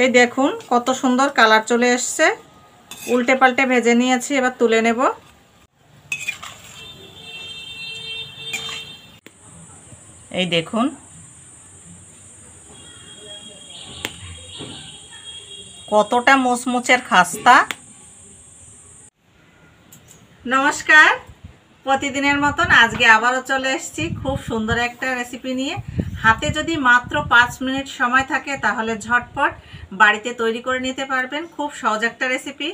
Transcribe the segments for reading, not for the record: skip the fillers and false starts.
এই দেখুন কত সুন্দর কালার চলে এসছে। উল্টে পাল্টে ভেজে নিয়েছি, এবার তুলে নেব। এই দেখুন কতটা মুচমুচের খাস্তা। নমস্কার, প্রতিদিনের মতন আজকে আবারও চলে এসেছি খুব সুন্দর একটা রেসিপি নিয়ে। হাতে যদি মাত্র 5 মিনিট সময় থাকে তাহলে ঝটপট বাড়িতে তৈরি করে নিতে পারবেন। খুব সহজ একটা রেসিপি।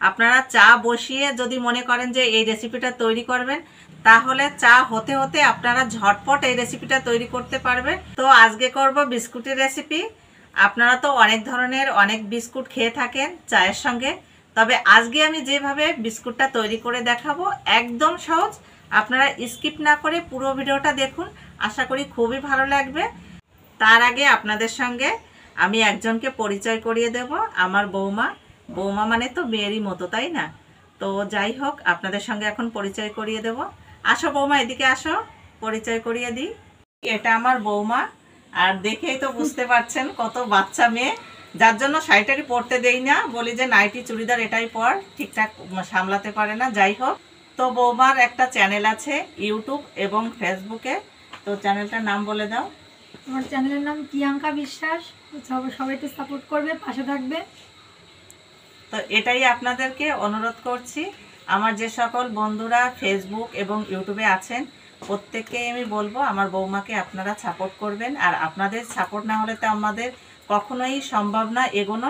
আপনারা চা বসিয়ে যদি মনে করেন যে এই রেসিপিটা তৈরি করবেন, তাহলে চা হতে হতে আপনারা ঝটপট এই রেসিপিটা তৈরি করতে পারবেন। তো আজকে করব বিস্কুটের রেসিপি। আপনারা তো অনেক ধরনের অনেক বিস্কুট খেয়ে থাকেন চায়ের সঙ্গে, তবে আজকে আমি যেভাবে বিস্কুটটা তৈরি করে দেখাবো একদম সহজ। আপনারা স্কিপ না করে পুরো ভিডিওটা দেখুন, আশা করি খুবই ভালো লাগবে। তার আগে আপনাদের সঙ্গে আমি একজনকে পরিচয় করিয়ে দেব, আমার বৌমা। বৌমা মানে তো মেয়েরই মতো, তাই না? তো যাই হোক, আপনাদের সঙ্গে এখন পরিচয় করিয়ে দেব। আসো বৌমা, এদিকে আসো, পরিচয় করিয়ে দিই। এটা আমার বৌমা, আর দেখেই তো বুঝতে পারছেন কত বাচ্চা মেয়ে, যার জন্য শাড়িটারি পরতে দেই না, বলি যে নাইটি চুড়িদার এটাই পর, ঠিকঠাক সামলাতে পারে না। যাই হোক, তো বৌমার একটা চ্যানেল আছে ইউটিউব এবং ফেসবুকে। তো চ্যানেলটার নাম বলে দাও। আমার চ্যানেলের নাম প্রিয়াঙ্কা বিশ্বাস। সবাই তো সাপোর্ট করবে, পাশে থাকবে। তো এটাই আপনাদেরকে অনুরোধ করছি, আমার যে সকল বন্ধুরা ফেসবুক এবং ইউটিউবে আছেন প্রত্যেককেই আমি বলবো আমার বৌমাকে আপনারা সাপোর্ট করবেন। আর আপনাদের সাপোর্ট না হলে তো আমাদের কখনোই সম্ভব না এগোনো।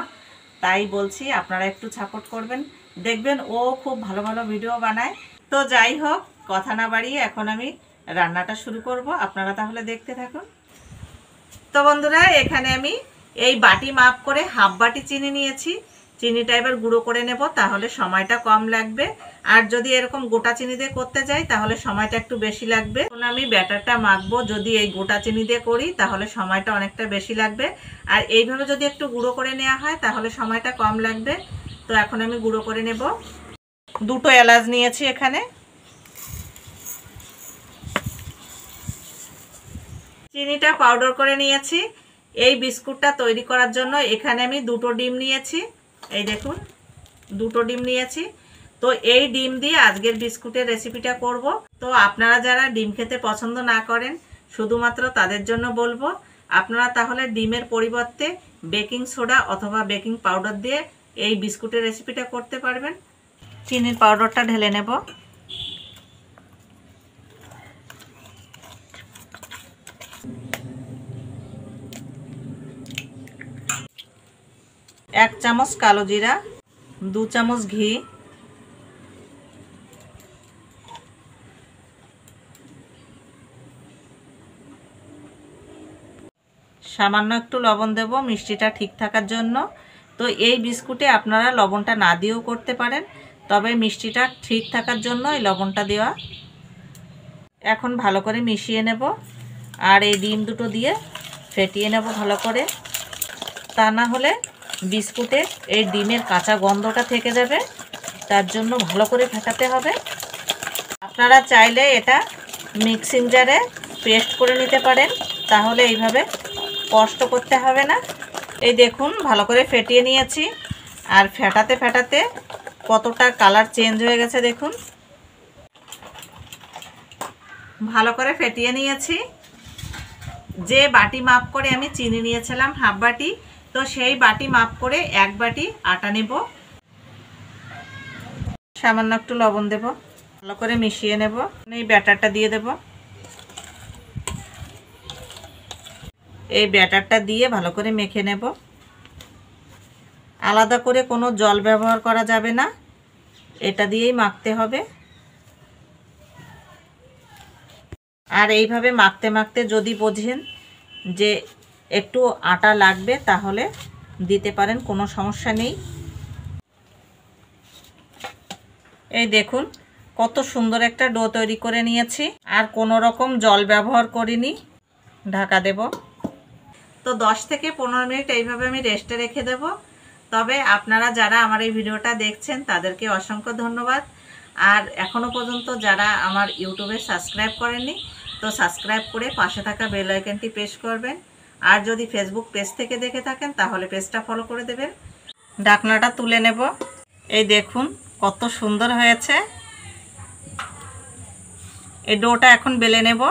তাই বলছি আপনারা একটু সাপোর্ট করবেন, দেখবেন ও খুব ভালো ভালো ভিডিও বানায়। তো যাই হোক, কথা না বাড়িয়ে এখন আমি রান্নাটা শুরু করব, আপনারা তাহলে দেখতে থাকুন। তো বন্ধুরা, এখানে আমি এই বাটি মাপ করে হাফ বাটি চিনি নিয়েছি। চিনিটা এবার গুঁড়ো করে নেব, তাহলে সময়টা কম লাগবে। আর যদি এরকম গোটা চিনি দিয়ে করতে যাই তাহলে সময়টা একটু বেশি লাগবে। এখন আমি ব্যাটারটা মাখবো, যদি এই গোটা চিনি দিয়ে করি তাহলে সময়টা অনেকটা বেশি লাগবে, আর এইভাবে যদি একটু গুঁড়ো করে নেওয়া হয় তাহলে সময়টা কম লাগবে। তো এখন আমি গুঁড়ো করে নেব। 2টো এলাচ নিয়েছি এখানে। চিনিটা পাউডার করে নিয়েছি। এই বিস্কুটটা তৈরি করার জন্য এখানে আমি 2টো ডিম নিয়েছি। এই দেখুন 2টো ডিম নিয়েছি। তো এই ডিম দিয়ে আজকের বিস্কুটের রেসিপিটা করব। তো আপনারা যারা ডিম খেতে পছন্দ না করেন, শুধুমাত্র তাদের জন্য বলবো, আপনারা তাহলে ডিমের পরিবর্তে বেকিং সোডা অথবা বেকিং পাউডার দিয়ে এই বিস্কুটের রেসিপিটা করতে পারবেন। চিনির পাউডারটা ঢেলে নেব। এক চামচ কালো জিরা, 2 চামচ ঘি, সামান্য একটু লবণ দেব মিষ্টিটা ঠিক থাকার জন্য। তো এই বিস্কুটে আপনারা লবণটা না দিয়েও করতে পারেন, তবে মিষ্টিটা ঠিক থাকার জন্য এই লবণটা দেওয়া। এখন ভালো করে মিশিয়ে নেব, আর এই ডিম দুটো দিয়ে ফেটিয়ে নেব ভালো করে। তা না হলে বিস্কুটে এই ডিমের কাঁচা গন্ধটা থেকে যাবে, তার জন্য ভালো করে ফেটাতে হবে। আপনারা চাইলে এটা মিক্সিং জারে পেস্ট করে নিতে পারেন, তাহলে এইভাবে কষ্ট করতে হবে না। এই দেখুন ভালো করে ফেটিয়ে নিয়েছি, আর ফেটাতে ফেটাতে কতটা কালার চেঞ্জ হয়ে গেছে দেখুন। ভালো করে ফেটিয়ে নিয়েছি। যে বাটি মাপ করে আমি চিনি নিয়েছিলাম হাফ বাটি, তো সেই বাটি মাপ করে 1 বাটি আটা নেব। সামান্য একটু লবণ দেব, ভালো করে মিশিয়ে নেব। এই ব্যাটারটা দিয়ে দেব। এই ব্যাটারটা দিয়ে ভালো করে মেখে নেব। আলাদা করে কোনো জল ব্যবহার করা যাবে না, এটা দিয়েই মাখতে হবে। আর এইভাবে মাখতে মাখতে যদি বোঝেন যে একটু আটা লাগবে তাহলে দিতে পারেন, কোনো সমস্যা নেই। এই দেখুন কত সুন্দর একটা ডো তৈরি করে নিয়েছি, আর কোনো রকম জল ব্যবহার করিনি। ঢাকা দেব। তো 10 থেকে 15 মিনিট এইভাবে আমি রেস্টে রেখে দেব। তবে আপনারা যারা আমার এই ভিডিওটা দেখছেন তাদেরকে অসংখ্য ধন্যবাদ। আর এখনও পর্যন্ত যারা আমার ইউটিউবে সাবস্ক্রাইব করেননি, তো সাবস্ক্রাইব করে পাশে থাকা বেল আইকনটি প্রেস করবেন। আর যদি ফেসবুক পেজ থেকে দেখে থাকেন তাহলে পেজটা ফলো করে দেবেন। ঢাকনাটা তুলে নেব। এই দেখুন কত সুন্দর হয়েছে। এই ডোটা এখন বেলে নেব।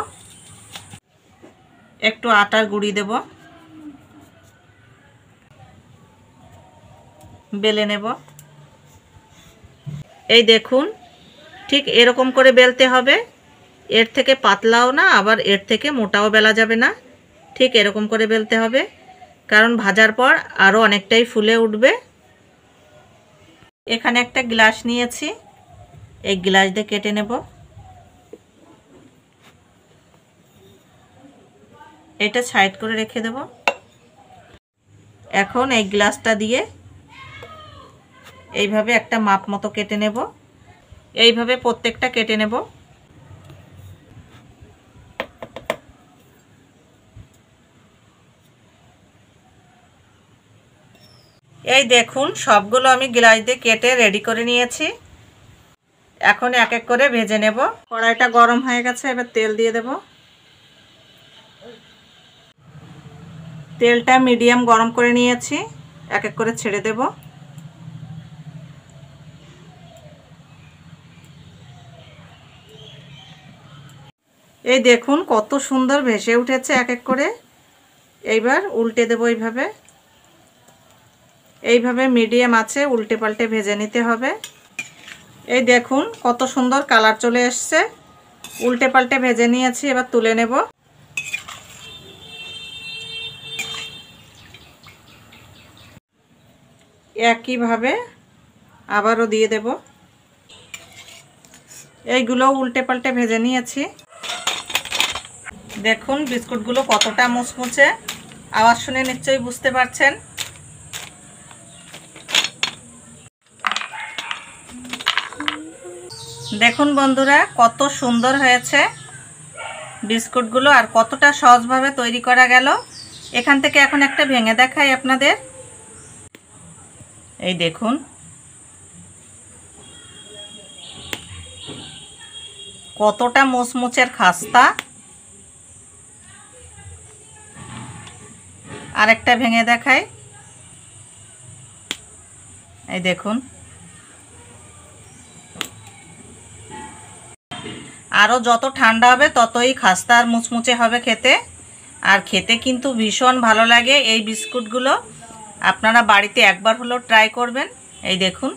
একটু আটার গুঁড়ি দেব, বেলে নেব। এই দেখুন ঠিক এরকম করে বেলতে হবে। এর থেকে পাতলাও না আবার এর থেকে মোটাও বেলা যাবে না, ঠিক এরকম করে বেলতে হবে, কারণ ভাজার পর আরও অনেকটাই ফুলে উঠবে। এখানে একটা গ্লাস নিয়েছি, এই গ্লাস দিয়ে কেটে নেব। এটা সাইড করে রেখে দেব। এখন এই গ্লাসটা দিয়ে এইভাবে একটা মাপ মতো কেটে নেব। এইভাবে প্রত্যেকটা কেটে নেব। এই দেখুন সবগুলো আমি গ্লাস দিয়ে কেটে রেডি করে নিয়েছি। এখন এক এক করে ভেজে নেব। কড়াইটা গরম হয়ে গেছে, এবার তেল দিয়ে দেব। তেলটা মিডিয়াম গরম করে নিয়েছি, এক এক করে ছেড়ে দেব। এই দেখুন কত সুন্দর ভেসে উঠেছে এক এক করে। এইবার উল্টে দেব। এইভাবে মিডিয়াম আছে উল্টে পাল্টে ভেজে নিতে হবে। এই দেখুন কত সুন্দর কালার চলে এসছে। উল্টে পাল্টে ভেজে নিয়েছি, এবার তুলে নেব। একইভাবে আবারও দিয়ে দেব। এইগুলো উল্টে পাল্টে ভেজে নিয়েছি। দেখুন বিস্কুটগুলো কতটা মুচমুচে, আওয়াজ শুনে নিশ্চয়ই বুঝতে পারছেন। দেখুন বন্ধুরা কত সুন্দর হয়েছে বিস্কুটগুলো, আর কতটা সহজভাবে তৈরি করা গেল। এখান থেকে এখন একটা ভেঙে দেখাই আপনাদের। এই দেখুন কতটা মুচমুচের খাস্তা। আরেকটা ভেঙে দেখাই। এই দেখুন আরও যত ঠান্ডা হবে ততই খাস্তা আর মুচমুচে হবে খেতে। আর খেতে কিন্তু ভীষণ ভালো লাগে এই বিস্কুটগুলো। আপনারা বাড়িতে একবার হলেও ট্রাই করবেন। এই দেখুন